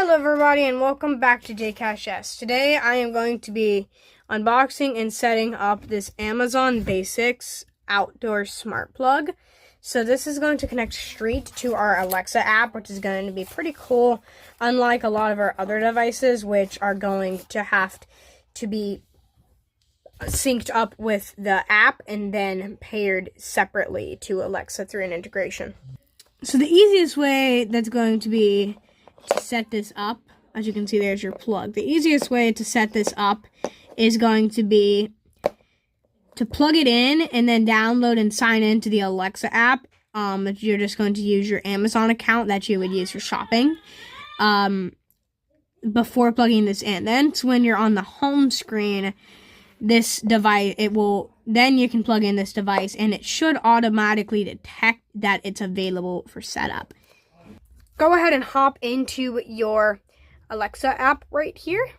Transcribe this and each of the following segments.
Hello everybody and welcome back to JCashS. Today I am going to be unboxing and setting up this Amazon Basics outdoor smart plug. So this is going to connect straight to our Alexa app, which is going to be pretty cool, unlike a lot of our other devices, which are going to have to be synced up with the app and then paired separately to Alexa through an integration. So the easiest way that's going to be to set this up, as you can see, there's your plug. The easiest way to set this up is going to be to plug it in and then download and sign into the Alexa app. You're just going to use your Amazon account that you would use for shopping before plugging this in. Then when you're on the home screen, this device, then you can plug in this device and it should automatically detect that it's available for setup. Go ahead and hop into your Alexa app right here.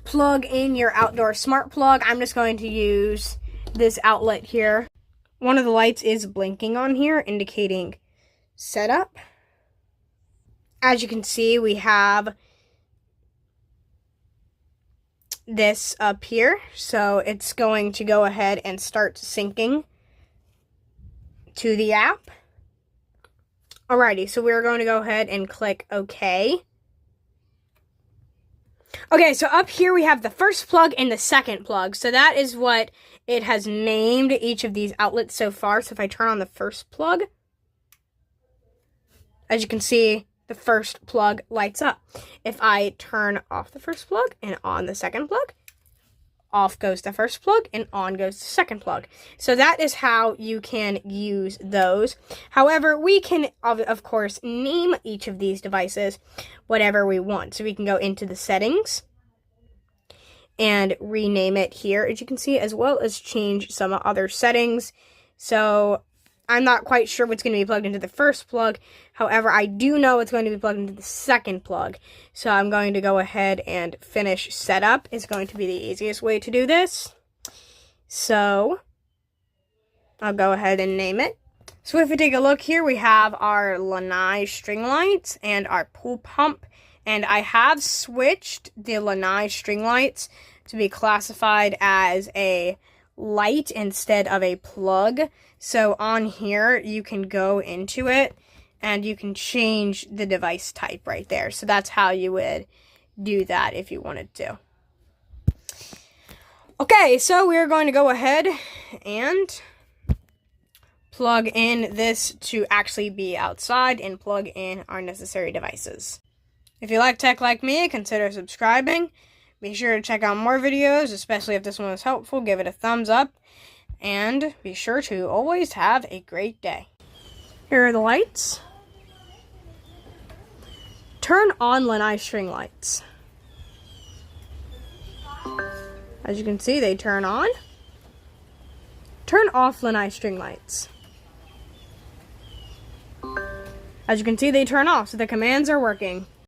Plug in your outdoor smart plug. I'm just going to use this outlet here. One of the lights is blinking on here, indicating setup. As you can see, we have this up here. So it's going to go ahead and start syncing to the app. Alrighty, so we're going to go ahead and click OK. Okay, so up here we have the first plug and the second plug. So that is what it has named each of these outlets so far. So if I turn on the first plug, as you can see, the first plug lights up. If I turn off the first plug and on the second plug, off goes the first plug and on goes the second plug. So that is how you can use those. However, we can, of course, name each of these devices whatever we want. So we can go into the settings and rename it here, as you can see, as well as change some other settings. So I'm not quite sure what's going to be plugged into the first plug. However, I do know it's going to be plugged into the second plug. So I'm going to go ahead and finish setup. It's going to be the easiest way to do this. So I'll go ahead and name it. So if we take a look here, we have our Lanai string lights and our pool pump. And I have switched the Lanai string lights to be classified as a light instead of a plug. So on here, you can go into it and you can change the device type right there. So that's how you would do that if you wanted to. Okay, so we're going to go ahead and plug in this to actually be outside and plug in our necessary devices. If you like tech like me, consider subscribing. Be sure to check out more videos, especially if this one was helpful. Give it a thumbs up. And be sure to always have a great day. Here are the lights. Turn on Lanai string lights. As you can see, they turn on. Turn off Lanai string lights. As you can see, they turn off, so the commands are working.